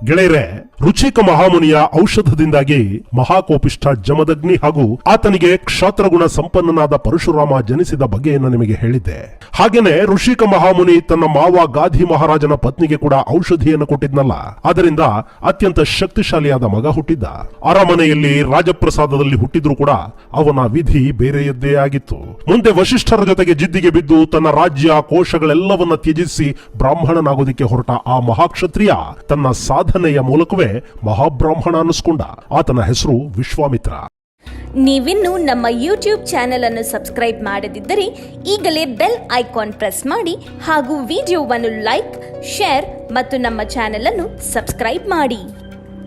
ಗೆಳೆಯರೆ, ರುಚಿಕ ಮಹಾಮುನಿಯ ಔಷಧದಿಂದಾಗಿ ಮಹಾಕೋಪಿಷ್ಠ ಜಮದಗ್ನಿ ಹಾಗೂ ಆತನಿಗೆ ಕ್ಷಾತ್ರಗುಣ ಸಂಪನ್ನನಾದ ಪರಶುರಾಮ ಜನಿಸಿದ ಬಗೆಯನ್ನು ನಿಮಗೆ ಹೇಳಿದ್ದೆ. ಹಾಗೇನೆ ಋಷಿಕ ಮಹಾಮುನಿ ತನ್ನ ಮಾವ ಗಾಧಿ ಮಹಾರಾಜನ ಪತ್ನಿಗೆ ಕೂಡ ಔಷಧಿಯನ್ನು ಕೊಟ್ಟಿದ್ನಲ್ಲ, ಅದರಿಂದ ಅತ್ಯಂತ ಶಕ್ತಿಶಾಲಿಯಾದ ಮಗ ಹುಟ್ಟಿದ್ದ. ಅರಮನೆಯಲ್ಲಿ ರಾಜಪ್ರಸಾದದಲ್ಲಿ ಹುಟ್ಟಿದ್ರೂ ಕೂಡ ಅವನ ವಿಧಿ ಬೇರೆಯದ್ದೇ ಆಗಿತ್ತು. ಮುಂದೆ ವಶಿಷ್ಠರ ಜೊತೆಗೆ ಜಿದ್ದಿಗೆ ಬಿದ್ದು ತನ್ನ ರಾಜ್ಯ ಕೋಶಗಳೆಲ್ಲವನ್ನ ತ್ಯಜಿಸಿ ಬ್ರಾಹ್ಮಣನಾಗೋದಿಕ್ಕೆ ಹೊರಟ ಆ ಮಹಾಕ್ಷತ್ರಿಯ ತನ್ನ ಸಾಧನೆಯ ಮೂಲಕವೇ ಮಹಾಬ್ರಾಹ್ಮಣ ಅನ್ನಿಸ್ಕೊಂಡ. ಆತನ ಹೆಸರು ವಿಶ್ವಾಮಿತ್ರ. ನೀವಿನ್ನು ನಮ್ಮ ಯೂಟ್ಯೂಬ್ ಚಾನೆಲ್ ಅನ್ನು ಸಬ್ಸ್ಕ್ರೈಬ್ ಮಾಡದಿದ್ದರೆ ಈಗಲೇ ಬೆಲ್ ಐಕಾನ್ ಪ್ರೆಸ್ ಮಾಡಿ ಹಾಗೂ ವಿಡಿಯೋವನ್ನು ಲೈಕ್, ಶೇರ್ ಮತ್ತು ನಮ್ಮ ಚಾನೆಲ್ ಅನ್ನು ಸಬ್ಸ್ಕ್ರೈಬ್ ಮಾಡಿ.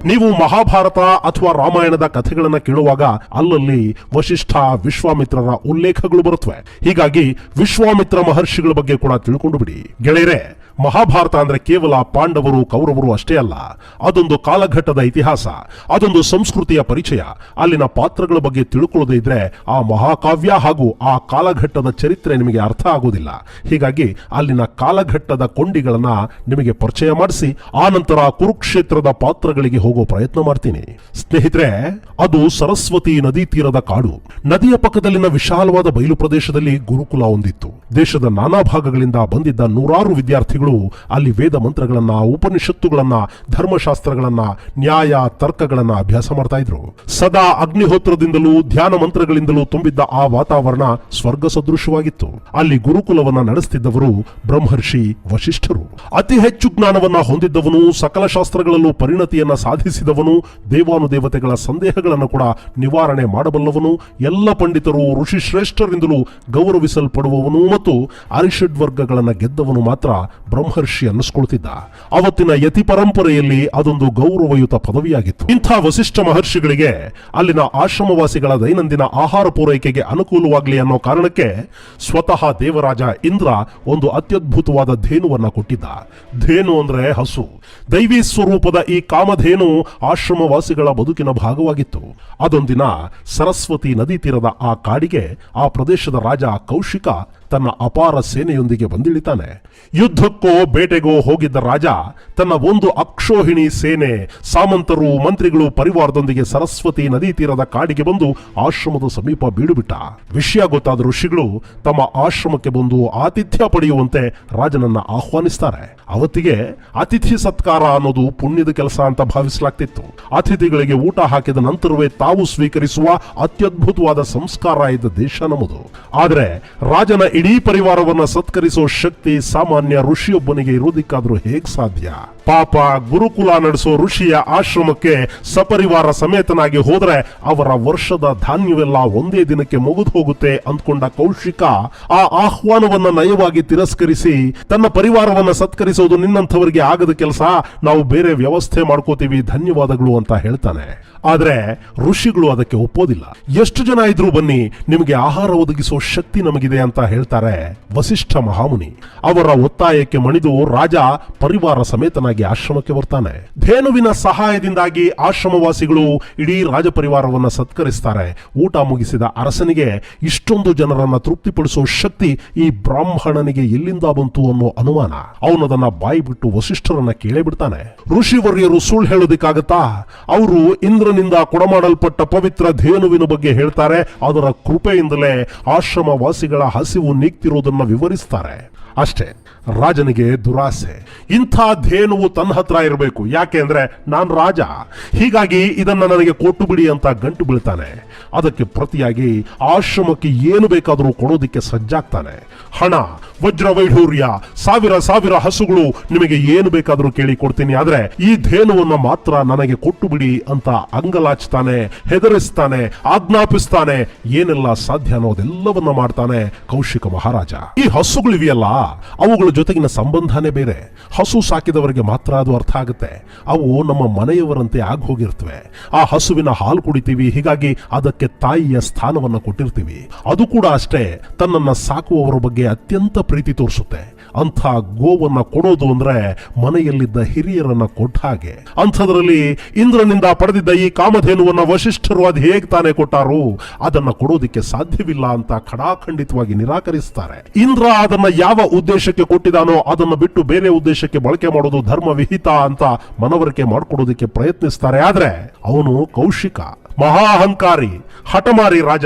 ನೀವು ಮಹಾಭಾರತ ಅಥವಾ ರಾಮಾಯಣದ ಕಥೆಗಳನ್ನ ಕೇಳುವಾಗ ಅಲ್ಲಲ್ಲಿ ವಶಿಷ್ಠ, ವಿಶ್ವಾಮಿತ್ರರ ಉಲ್ಲೇಖಗಳು ಬರುತ್ತವೆ. ಹೀಗಾಗಿ ವಿಶ್ವಾಮಿತ್ರ ಮಹರ್ಷಿಗಳ ಬಗ್ಗೆ ಕೂಡ ತಿಳ್ಕೊಂಡು ಬಿಡಿ. ಗೆಳೆಯರೆ, ಮಹಾಭಾರತ ಅಂದ್ರೆ ಕೇವಲ ಪಾಂಡವರು ಕೌರವರು ಅಷ್ಟೇ ಅಲ್ಲ, ಅದೊಂದು ಕಾಲಘಟ್ಟದ ಇತಿಹಾಸ, ಅದೊಂದು ಸಂಸ್ಕೃತಿಯ ಪರಿಚಯ. ಅಲ್ಲಿನ ಪಾತ್ರಗಳ ಬಗ್ಗೆ ತಿಳ್ಕೊಳ್ಳೋದೇ ಇದ್ರೆ ಆ ಮಹಾಕಾವ್ಯ ಹಾಗೂ ಆ ಕಾಲಘಟ್ಟದ ಚರಿತ್ರೆ ನಿಮಗೆ ಅರ್ಥ ಆಗೋದಿಲ್ಲ. ಹೀಗಾಗಿ ಅಲ್ಲಿನ ಕಾಲಘಟ್ಟದ ಕೊಂಡಿಗಳನ್ನ ನಿಮಗೆ ಪರಿಚಯ ಮಾಡಿಸಿ ಆ ನಂತರ ಕುರುಕ್ಷೇತ್ರದ ಪಾತ್ರಗಳಿಗೆ ಹೋಗೋ ಪ್ರಯತ್ನ ಮಾಡ್ತೀನಿ. ಸ್ನೇಹಿತರೆ, ಅದು ಸರಸ್ವತಿ ನದಿ ತೀರದ ಕಾಡು. ನದಿಯ ಪಕ್ಕದಲ್ಲಿನ ವಿಶಾಲವಾದ ಬಯಲು ಪ್ರದೇಶದಲ್ಲಿ ಗುರುಕುಲ ಹೊಂದಿತ್ತು. ದೇಶದ ನಾನಾ ಭಾಗಗಳಿಂದ ಬಂದಿದ್ದ ನೂರಾರು ವಿದ್ಯಾರ್ಥಿಗಳು ಅಲ್ಲಿ ವೇದ ಮಂತ್ರಗಳನ್ನ, ಉಪನಿಷತ್ತುಗಳನ್ನ, ಧರ್ಮಶಾಸ್ತ್ರಗಳನ್ನ, ನ್ಯಾಯ ತರ್ಕಗಳನ್ನ ಅಭ್ಯಾಸ ಮಾಡ್ತಾ ಇದ್ರು. ಸದಾ ಅಗ್ನಿಹೋತ್ರದಿಂದಲೂ ಧ್ಯಾನ ಮಂತ್ರಗಳಿಂದಲೂ ತುಂಬಿದ್ದ ಆ ವಾತಾವರಣ ಸ್ವರ್ಗ ಸದೃಶವಾಗಿತ್ತು. ಅಲ್ಲಿ ಗುರುಕುಲವನ್ನ ನಡೆಸುತ್ತಿದ್ದವರು ಬ್ರಹ್ಮರ್ಷಿ ವಶಿಷ್ಠರು. ಅತಿ ಹೆಚ್ಚು ಜ್ಞಾನವನ್ನ ಹೊಂದಿದ್ದವನು, ಸಕಲ ಶಾಸ್ತ್ರಗಳಲ್ಲೂ ಪರಿಣತಿಯನ್ನ ಸಾಧಿಸಿದವನು, ದೇವಾನುದೇವತೆಗಳ ಸಂದೇಹಗಳನ್ನು ಕೂಡ ನಿವಾರಣೆ ಮಾಡಬಲ್ಲವನು, ಎಲ್ಲ ಪಂಡಿತರು ಋಷಿ ಶ್ರೇಷ್ಠರಿಂದಲೂ ಗೌರವಿಸಲ್ಪಡುವವನು ಮತ್ತು ಅರಿಷಡ್ ವರ್ಗಗಳನ್ನ ಗೆದ್ದವನು ಮಾತ್ರ ಬ್ರಹ್ಮರ್ಷಿ ಅನ್ನಿಸ್ಕೊಳ್ತಿದ್ದ. ಅವತ್ತಿನ ಯತಿ ಪರಂಪರೆಯಲ್ಲಿ ಅದೊಂದು ಗೌರವಯುತ ಪದವಿಯಾಗಿತ್ತು. ಇಂಥ ವಸಿಷ್ಠ ಮಹರ್ಷಿಗಳಿಗೆ ಅಲ್ಲಿನ ಆಶ್ರಮವಾಸಿಗಳ ದೈನಂದಿನ ಆಹಾರ ಪೂರೈಕೆಗೆ ಅನುಕೂಲವಾಗಲಿ ಅನ್ನೋ ಕಾರಣಕ್ಕೆ ಸ್ವತಃ ದೇವರಾಜ ಇಂದ್ರ ಒಂದು ಅತ್ಯದ್ಭುತವಾದ ಧೇನುವನ್ನ ಕೊಟ್ಟಿದ್ದ. ಧೇನು ಅಂದ್ರೆ ಹಸು. ದೈವಿ ಸ್ವರೂಪದ ಈ ಕಾಮಧೇನು ಆಶ್ರಮವಾಸಿಗಳ ಬದುಕಿನ ಭಾಗವಾಗಿತ್ತು. ಅದೊಂದಿನ ಸರಸ್ವತಿ ನದಿ ತೀರದ ಆ ಕಾಡಿಗೆ ಆ ಪ್ರದೇಶದ ರಾಜ ಕೌಶಿಕ ತನ್ನ ಅಪಾರ ಸೇನೆಯೊಂದಿಗೆ ಬಂದಿಳಿತಾನೆ. ಯುದ್ಧಕ್ಕೋ ಬೇಟೆಗೋ ಹೋಗಿದ್ದ ರಾಜ ತನ್ನ ಒಂದು ಅಕ್ಷೋಹಿಣಿ ಸೇನೆ, ಸಾಮಂತರು, ಮಂತ್ರಿಗಳು, ಪರಿವಾರದೊಂದಿಗೆ ಸರಸ್ವತಿ ನದಿ ತೀರದ ಕಾಡಿಗೆ ಬಂದು ಆಶ್ರಮದ ಸಮೀಪ ಬೀಡುಬಿಟ್ಟ. ವಿಷಯ ಗೊತ್ತಾದ ಋಷಿಗಳು ತಮ್ಮ ಆಶ್ರಮಕ್ಕೆ ಬಂದು ಆತಿಥ್ಯ ಪಡೆಯುವಂತೆ ರಾಜನನ್ನ ಆಹ್ವಾನಿಸ್ತಾರೆ. ಅವತ್ತಿಗೆ ಅತಿಥಿ ಸತ್ಕಾರ ಅನ್ನೋದು ಪುಣ್ಯದ ಕೆಲಸ ಅಂತ ಭಾವಿಸಲಾಗ್ತಿತ್ತು. ಅತಿಥಿಗಳಿಗೆ ಊಟ ಹಾಕಿದ ನಂತರವೇ ತಾವು ಸ್ವೀಕರಿಸುವ ಅತ್ಯದ್ಭುತವಾದ ಸಂಸ್ಕಾರ ಇದ್ದ ದೇಶ ನಮ್ಮದು. ಆದರೆ ರಾಜನ ಇಡೀ ಪರಿವಾರವನ್ನ ಸತ್ಕರಿಸೋ ಶಕ್ತಿ ಸಾಮಾನ್ಯ ಋಷಿಯೊಬ್ಬನಿಗೆ ಇರೋದಿಕ್ಕಾದ್ರೂ ಹೇಗ್ ಸಾಧ್ಯ? ಪಾಪ, ಗುರುಕುಲ ನಡೆಸೋ ಋಷಿಯ ಆಶ್ರಮಕ್ಕೆ ಸಪರಿವಾರ ಸಮೇತನಾಗಿ ಹೋದ್ರೆ ಅವರ ವರ್ಷದ ಧಾನ್ಯವೆಲ್ಲ ಒಂದೇ ದಿನಕ್ಕೆ ಮುಗಿದು ಹೋಗುತ್ತೆ ಅಂದ್ಕೊಂಡ ಕೌಶಿಕ ಆ ಆಹ್ವಾನವನ್ನ ನಯವಾಗಿ ತಿರಸ್ಕರಿಸಿ, ತನ್ನ ಪರಿವಾರವನ್ನ ಸತ್ಕರಿಸೋದು ನಿನ್ನಂಥವರಿಗೆ ಆಗದ ಕೆಲಸ, ನಾವು ಬೇರೆ ವ್ಯವಸ್ಥೆ ಮಾಡ್ಕೋತೀವಿ, ಧನ್ಯವಾದಗಳು ಅಂತ ಹೇಳ್ತಾನೆ. ಆದ್ರೆ ಋಷಿಗಳು ಅದಕ್ಕೆ ಒಪ್ಪೋದಿಲ್ಲ. ಎಷ್ಟು ಜನ ಇದ್ರು ಬನ್ನಿ, ನಿಮಗೆ ಆಹಾರ ಒದಗಿಸೋ ಶಕ್ತಿ ನಮಗಿದೆ ಅಂತ ಹೇಳ್ತಾರೆ ವಸಿಷ್ಠ ಮಹಾಮುನಿ. ಅವರ ಒತ್ತಾಯಕ್ಕೆ ಮಣಿದು ರಾಜ ಪರಿವಾರ ಸಮೇತನಾಗಿ ಆಶ್ರಮಕ್ಕೆ ಬರ್ತಾನೆ. ಧೇನುವಿನ ಸಹಾಯದಿಂದಾಗಿ ಆಶ್ರಮವಾಸಿಗಳು ಇಡೀ ರಾಜ ಪರಿವಾರವನ್ನ ಸತ್ಕರಿಸ್ತಾರೆ. ಊಟ ಮುಗಿಸಿದ ಅರಸನಿಗೆ ಇಷ್ಟೊಂದು ಜನರನ್ನ ತೃಪ್ತಿಪಡಿಸೋ ಶಕ್ತಿ ಈ ಬ್ರಾಹ್ಮಣನಿಗೆ ಎಲ್ಲಿಂದ ಬಂತು ಅನ್ನೋ ಅನುಮಾನ. ಅವನದನ್ನ ಬಾಯಿ ಬಿಟ್ಟು ವಸಿಷ್ಠರನ್ನ ಕೇಳೇ ಬಿಡ್ತಾನೆ. ಋಷಿವರ್ಯರು ಸುಳ್ಳು ಹೇಳೋದಿಕ್ಕಾಗತ್ತಾ? ಅವರು ಇಂದ್ರನಿಂದ ಕೊಡಮಾಡಲ್ಪಟ್ಟ ಪವಿತ್ರ ಧೇನುವಿನ ಬಗ್ಗೆ ಹೇಳ್ತಾರೆ. ಅದರ ಕೃಪೆಯಿಂದಲೇ ಆಶ್ರಮವಾಸಿಗಳ ಹಸಿವು ನೀಗ್ತಿರೋದನ್ನ ವಿವರಿಸ್ತಾರೆ. ಅಷ್ಟೇ, ರಾಜನಿಗೆ ದುರಾಸೆ. ಇಂಥ ಧೇನುವು ತನ್ನ ಹತ್ರ ಇರಬೇಕು, ಯಾಕೆ ಅಂದ್ರೆ ನಾನು ರಾಜ, ಹೀಗಾಗಿ ಇದನ್ನ ನನಗೆ ಕೊಟ್ಟು ಬಿಡಿ ಅಂತ ಗಂಟು ಬೀಳ್ತಾನೆ. ಅದಕ್ಕೆ ಪ್ರತಿಯಾಗಿ ಆಶ್ರಮಕ್ಕೆ ಏನು ಬೇಕಾದರೂ ಕೊಡೋದಿಕ್ಕೆ ಸಜ್ಜಾಗ್ತಾನೆ. ಹಣ, ವಜ್ರ ವೈಢೂರ್ಯ, ಸಾವಿರ ಸಾವಿರ ಹಸುಗಳು, ನಿಮಗೆ ಏನು ಬೇಕಾದರೂ ಕೇಳಿ ಕೊಡ್ತೀನಿ, ಆದ್ರೆ ಈ ಧೇನುವನ್ನ ಮಾತ್ರ ನನಗೆ ಕೊಟ್ಟು ಬಿಡಿ ಅಂತ ಅಂಗಲಾಚ್ತಾನೆ, ಹೆದರಿಸ್ತಾನೆ, ಆಜ್ಞಾಪಿಸ್ತಾನೆ. ಏನೆಲ್ಲ ಸಾಧ್ಯ ಅನ್ನೋದೆಲ್ಲವನ್ನ ಮಾಡ್ತಾನೆ ಕೌಶಿಕ ಮಹಾರಾಜ. ಈ ಹಸುಗಳಿವೆಯಲ್ಲ, ಅವುಗಳ ಜೊತೆಗಿನ ಸಂಬಂಧನೇ ಬೇರೆ. ಹಸು ಸಾಕಿದವರಿಗೆ ಮಾತ್ರ ಅದು ಅರ್ಥ ಆಗುತ್ತೆ. ಅವು ನಮ್ಮ ಮನೆಯವರಂತೆ ಆಗಿ ಹೋಗಿರ್ತವೆ. ಆ ಹಸುವಿನ ಹಾಲು ಕುಡಿತೀವಿ, ಹೀಗಾಗಿ ಅದಕ್ಕೆ ತಾಯಿಯ ಸ್ಥಾನವನ್ನು ಕೊಟ್ಟಿರ್ತೀವಿ. ಅದು ಕೂಡ ಅಷ್ಟೇ, ತನ್ನನ್ನ ಸಾಕುವವರ ಬಗ್ಗೆ ಅತ್ಯಂತ ಪ್ರೀತಿ ತೋರಿಸುತ್ತೆ. ಅಂಥ ಗೋವನ್ನ ಕೊಡೋದು ಅಂದ್ರೆ ಮನೆಯಲ್ಲಿದ್ದ ಹಿರಿಯರನ್ನ ಕೊಟ್ಟ ಹಾಗೆ. ಅಂಥದ್ರಲ್ಲಿ ಇಂದ್ರನಿಂದ ಪಡೆದಿದ್ದ ಈ ಕಾಮಧೇನುವನ್ನ ವಶಿಷ್ಠರು ಅದು ಹೇಗೆ ತಾನೇ ಕೊಟ್ಟಾರು, ಅದನ್ನ ಕೊಡೋದಿಕ್ಕೆ ಸಾಧ್ಯವಿಲ್ಲ ಅಂತ ಖಡಾಖಂಡಿತವಾಗಿ ನಿರಾಕರಿಸ್ತಾರೆ. ಇಂದ್ರ ಅದನ್ನ ಯಾವ ಉದ್ದೇಶಕ್ಕೆ ಕೊಟ್ಟಿದಾನೋ ಅದನ್ನ ಬಿಟ್ಟು ಬೇರೆ ಉದ್ದೇಶಕ್ಕೆ ಬಳಕೆ ಮಾಡೋದು ಧರ್ಮ ವಿಹಿತ ಅಂತ ಮನವರಿಕೆ ಮಾಡಿಕೊಡೋದಕ್ಕೆ ಪ್ರಯತ್ನಿಸ್ತಾರೆ. ಆದ್ರೆ ಅವನು ಕೌಶಿಕ, ಮಹಾಹಂಕಾರಿ, ಹಠಮಾರಿ ರಾಜ.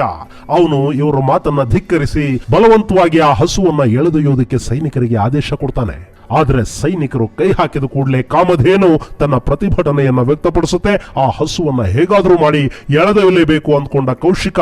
ಅವನು ಇವರ ಮಾತನ್ನ ಧಿಕ್ಕರಿಸಿ ಬಲವಂತವಾಗಿ ಆ ಹಸುವನ್ನ ಎಳೆದೊಯ್ಯೋದಕ್ಕೆ ಸೈನಿಕರಿಗೆ ಆದೇಶ ಕೊಡ್ತಾನೆ. ಆದ್ರೆ ಸೈನಿಕರು ಕೈ ಹಾಕಿದ ಕೂಡಲೇ ಕಾಮಧೇನು ತನ್ನ ಪ್ರತಿಭಟನೆಯನ್ನ ವ್ಯಕ್ತಪಡಿಸುತ್ತೆ. ಆ ಹಸುವನ್ನ ಹೇಗಾದ್ರೂ ಮಾಡಿ ಎಳೆದೊಯ್ಯಲೇಬೇಕು ಅಂದ್ಕೊಂಡ ಕೌಶಿಕ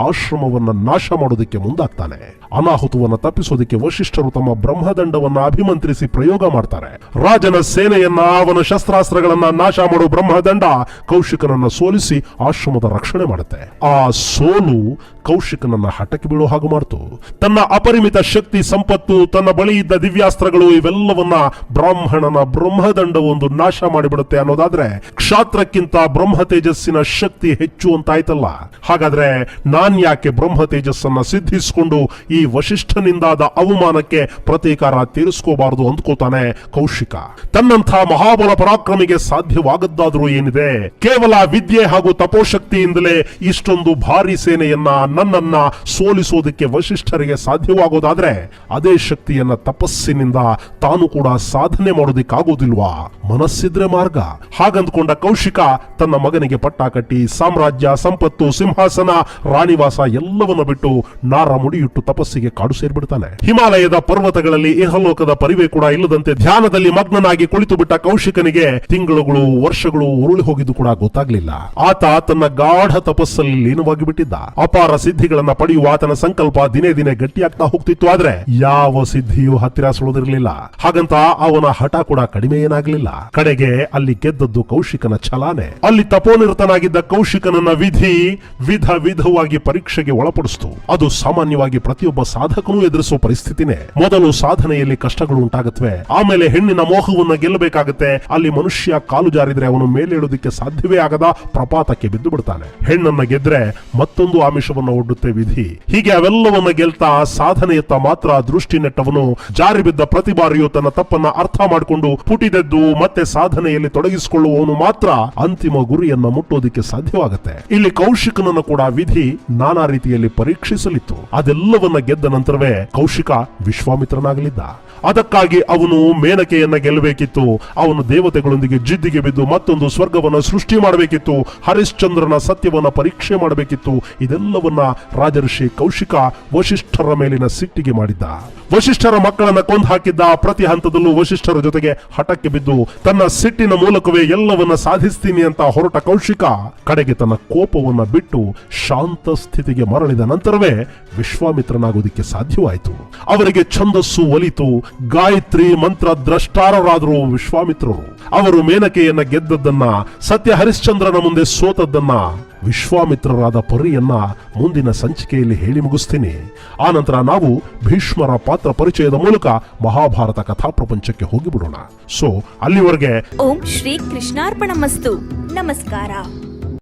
ಆಶ್ರಮವನ್ನ ನಾಶ ಮಾಡೋದಕ್ಕೆ ಮುಂದಾಗ್ತಾನೆ. ಅನಾಹುತವನ್ನ ತಪ್ಪಿಸೋದಕ್ಕೆ ವಶಿಷ್ಠರು ತಮ್ಮ ಬ್ರಹ್ಮದಂಡವನ್ನ ಅಭಿಮಂತ್ರಿಸಿ ಪ್ರಯೋಗ ಮಾಡ್ತಾರೆ. ರಾಜನ ಸೇನೆಯನ್ನ, ಅವನ ಶಸ್ತ್ರಾಸ್ತ್ರಗಳನ್ನ ನಾಶ ಮಾಡೋ ಬ್ರಹ್ಮದಂಡ ಕೌಶಿಕನನ್ನ ಸೋಲಿಸಿ ಆಶ್ರಮದ ರಕ್ಷಣೆ ಮಾಡುತ್ತೆ. ಆ ಸೋಲು ಕೌಶಿಕನನ್ನ ಹಠಕ್ಕೆ ಬೀಳೋ ಹಾಗೆ ಮಾಡ್ತು. ತನ್ನ ಅಪರಿಮಿತ ಶಕ್ತಿ, ಸಂಪತ್ತು, ತನ್ನ ಬಳಿ ಇದ್ದ ದಿವ್ಯಾಸ್ತ್ರಗಳು ಇವೆಲ್ಲವನ್ನ ಬ್ರಾಹ್ಮಣನ ಬ್ರಹ್ಮದಂಡವೊಂದು ನಾಶ ಮಾಡಿಬಿಡುತ್ತೆ ಅನ್ನೋದಾದ್ರೆ ಕ್ಷಾತ್ರಕ್ಕಿಂತ ಬ್ರಹ್ಮ ತೇಜಸ್ಸಿನ ಶಕ್ತಿ ಹೆಚ್ಚು ಅಂತಾಯ್ತಲ್ಲ. ಹಾಗಾದ್ರೆ ನಾನ್ ಯಾಕೆ ಬ್ರಹ್ಮ ತೇಜಸ್ಸನ್ನ ಸಿದ್ಧಿಸಿಕೊಂಡು ಈ ವಶಿಷ್ಠನಿಂದಾದ ಅವಮಾನಕ್ಕೆ ಪ್ರತೀಕಾರ ತೀರಿಸ್ಕೋಬಾರದು ಅಂದ್ಕೋತಾನೆ ಕೌಶಿಕ. ತನ್ನಂಥ ಮಹಾಬಲ ಪರಾಕ್ರಮಿಗೆ ಸಾಧ್ಯವಾಗದ್ದಾದ್ರೂ ಏನಿದೆ? ಕೇವಲ ವಿದ್ಯೆ ಹಾಗೂ ತಪೋಶಕ್ತಿಯಿಂದಲೇ ಇಷ್ಟೊಂದು ಭಾರಿ ಸೇನೆಯನ್ನ, ನನ್ನನ್ನ ಸೋಲಿಸೋದಕ್ಕೆ ವಶಿಷ್ಠರಿಗೆ ಸಾಧ್ಯವಾಗೋದಾದ್ರೆ ಅದೇ ಶಕ್ತಿಯನ್ನ ತಪಸ್ಸಿನಿಂದ ತಾನು ಕೂಡ ಸಾಧನೆ ಮಾಡೋದಿಕ್ಕಾಗೋದಿಲ್ವಾ? ಮನಸ್ಸಿದ್ರೆ ಮಾರ್ಗ. ಹಾಗಂದ್ಕೊಂಡ ಕೌಶಿಕ ತನ್ನ ಮಗನಿಗೆ ಪಟ್ಟ ಕಟ್ಟಿ ಸಾಮ್ರಾಜ್ಯ, ಸಂಪತ್ತು, ಸಿಂಹಾಸನ, ರಾಣಿವಾಸ ಎಲ್ಲವನ್ನ ಬಿಟ್ಟು ನಾರ ಮುಡಿಯಿಟ್ಟು ತಪಸ್ಸಿಗೆ ಕಾಡು ಸೇರ್ಬಿಡ್ತಾನೆ. ಹಿಮಾಲಯದ ಪರ್ವತಗಳಲ್ಲಿ ಇಹಲೋಕದ ಪರಿವೆ ಕೂಡ ಇಲ್ಲದಂತೆ ಧ್ಯಾನದಲ್ಲಿ ಮಗ್ನನಾಗಿ ಕುಳಿತು ಬಿಟ್ಟ ಕೌಶಿಕನಿಗೆ ತಿಂಗಳುಗಳು, ವರ್ಷಗಳು ಉರುಳಿ ಹೋಗಿದ್ದು ಕೂಡ ಗೊತ್ತಾಗ್ಲಿಲ್ಲ. ಆತ ತನ್ನ ಗಾಢ ತಪಸ್ಸಲ್ಲಿ ಲೀನವಾಗಿ ಬಿಟ್ಟಿದ್ದ. ಅಪಾರ ಸಿದ್ಧಿಗಳನ್ನ ಪಡೆಯುವ ಆತನ ಸಂಕಲ್ಪ ದಿನೇ ದಿನೇ ಗಟ್ಟಿಯಾಗ್ತಾ ಹೋಗ್ತಿತ್ತು. ಆದ್ರೆ ಯಾವ ಸಿದ್ಧಿಯೂ ಹತ್ತಿರ ಸುಳಿದಿರಲಿಲ್ಲ. ಹಾಗಂತ ಅವನ ಹಠ ಕೂಡ ಕಡಿಮೆ ಏನಾಗ್ಲಿಲ್ಲ. ಕಡೆಗೆ ಅಲ್ಲಿ ಗೆದ್ದದ್ದು ಕೌಶಿಕನ ಛಲಾನೆ. ಅಲ್ಲಿ ತಪೋನಿರತನಾಗಿದ್ದ ಕೌಶಿಕನನ್ನ ವಿಧಿ ವಿಧವಾಗಿ ಪರೀಕ್ಷೆಗೆ ಒಳಪಡಿಸಿತು. ಅದು ಸಾಮಾನ್ಯವಾಗಿ ಪ್ರತಿಯೊಬ್ಬ ಸಾಧಕನೂ ಎದುರಿಸುವ ಪರಿಸ್ಥಿತಿನೇ. ಮೊದಲು ಸಾಧನೆಯಲ್ಲಿ ಕಷ್ಟಗಳು ಉಂಟಾಗತ್ವೆ, ಆಮೇಲೆ ಹೆಣ್ಣಿನ ಮೋಹವನ್ನ ಗೆಲ್ಲಬೇಕಾಗತ್ತೆ. ಅಲ್ಲಿ ಮನುಷ್ಯ ಕಾಲು ಜಾರಿದ್ರೆ ಅವನು ಮೇಲೇಳೋದಿಕ್ಕೆ ಸಾಧ್ಯವೇ ಆಗದ ಪ್ರಪಾತಕ್ಕೆ ಬಿದ್ದು ಬಿಡ್ತಾನೆ. ಹೆಣ್ಣನ್ನ ಗೆದ್ರೆ ಮತ್ತೊಂದು ಆಮಿಷವನ್ನ ಒಡ್ಡುತ್ತೆ ವಿಧಿ. ಹೀಗೆ ಅವೆಲ್ಲವನ್ನ ಗೆಲ್ತಾ ಸಾಧನೆಯತ್ತ ಮಾತ್ರ ದೃಷ್ಟಿ ನೆಟ್ಟವನು ಜಾರಿ ಬಿದ್ದ ಪ್ರತಿ ಬಾರಿಯೂ ತನ್ನ ತಪ್ಪನ್ನ ಅರ್ಥ ಮಾಡಿಕೊಂಡು ಪುಟಿದೆದ್ದು ಮತ್ತೆ ಸಾಧನೆಯಲ್ಲಿ ತೊಡಗಿಸಿಕೊಳ್ಳುವವನು ಮಾತ್ರ ಅಂತಿಮ ಗುರಿಯನ್ನ ಮುಟ್ಟೋದಿಕ್ಕೆ ಸಾಧ್ಯವಾಗುತ್ತೆ. ಇಲ್ಲಿ ಕೌಶಿಕನನ್ನು ಕೂಡ ವಿಧಿ ನಾನಾ ರೀತಿಯಲ್ಲಿ ಪರೀಕ್ಷಿಸಲಿತ್ತು. ಅದೆಲ್ಲವನ್ನ ಗೆದ್ದ ನಂತರವೇ ಕೌಶಿಕ ವಿಶ್ವಾಮಿತ್ರನಾಗಲಿದ್ದ. ಅದಕ್ಕಾಗಿ ಅವನು ಮೇನಕೆಯನ್ನ ಗೆಲ್ಲಬೇಕಿತ್ತು. ಅವನು ದೇವತೆಗಳೊಂದಿಗೆ ಜಿದ್ದಿಗೆ ಬಿದ್ದು ಮತ್ತೊಂದು ಸ್ವರ್ಗವನ್ನ ಸೃಷ್ಟಿ ಮಾಡಬೇಕಿತ್ತು. ಹರಿಶ್ಚಂದ್ರನ ಸತ್ಯವನ್ನ ಪರೀಕ್ಷೆ ಮಾಡಬೇಕಿತ್ತು. ಇದೆಲ್ಲವನ್ನ ರಾಜರ್ಷಿ ಕೌಶಿಕ ವಶಿಷ್ಠರ ಮೇಲಿನ ಸಿಟ್ಟಿಗೆ ಮಾಡಿದ್ದ. ವಶಿಷ್ಠರ ಮಕ್ಕಳನ್ನ ಕೊಂದು ಹಾಕಿದ್ದ. ಪ್ರತಿ ಹಂತದಲ್ಲೂ ವಶಿಷ್ಠರ ಜೊತೆಗೆ ಹಠಕ್ಕೆ ಬಿದ್ದು ತನ್ನ ಸಿಟ್ಟಿನ ಮೂಲಕವೇ ಎಲ್ಲವನ್ನ ಸಾಧಿಸ್ತೀನಿ ಅಂತ ಹೊರಟ ಕೌಶಿಕ ಕಡೆಗೆ ತನ್ನ ಕೋಪವನ್ನ ಬಿಟ್ಟು ಶಾಂತ ಸ್ಥಿತಿಗೆ ಮರಳಿದ ನಂತರವೇ ವಿಶ್ವಾಮಿತ್ರನಾಗೋದಿಕ್ಕೆ ಸಾಧ್ಯವಾಯಿತು. ಅವರಿಗೆ ಛಂದಸ್ಸು ಒಲಿತು. ಗಾಯತ್ರಿ ಮಂತ್ರ ದ್ರಷ್ಟಾರರಾದರು ವಿಶ್ವಾಮಿತ್ರರು. ಅವರು ಮೇನಕೆಯನ್ನ ಗೆದ್ದದ್ದನ್ನ, ಸತ್ಯ ಹರಿಶ್ಚಂದ್ರನ ಮುಂದೆ ಸೋತದ್ದನ್ನ, ವಿಶ್ವಾಮಿತ್ರರಾದ ಪರಿಯನ್ನ ಮುಂದಿನ ಸಂಚಿಕೆಯಲ್ಲಿ ಹೇಳಿ ಮುಗಿಸ್ತೀನಿ. ಆನಂತರ ನಾವು ಭೀಷ್ಮರ ಪಾತ್ರ ಪರಿಚಯದ ಮೂಲಕ ಮಹಾಭಾರತ ಕಥಾ ಪ್ರಪಂಚಕ್ಕೆ ಹೋಗಿಬಿಡೋಣ. ಸೊ ಅಲ್ಲಿವರೆಗೆ ಓಂ ಶ್ರೀ ಕೃಷ್ಣಾರ್ಪಣಮಸ್ತು. ನಮಸ್ಕಾರ.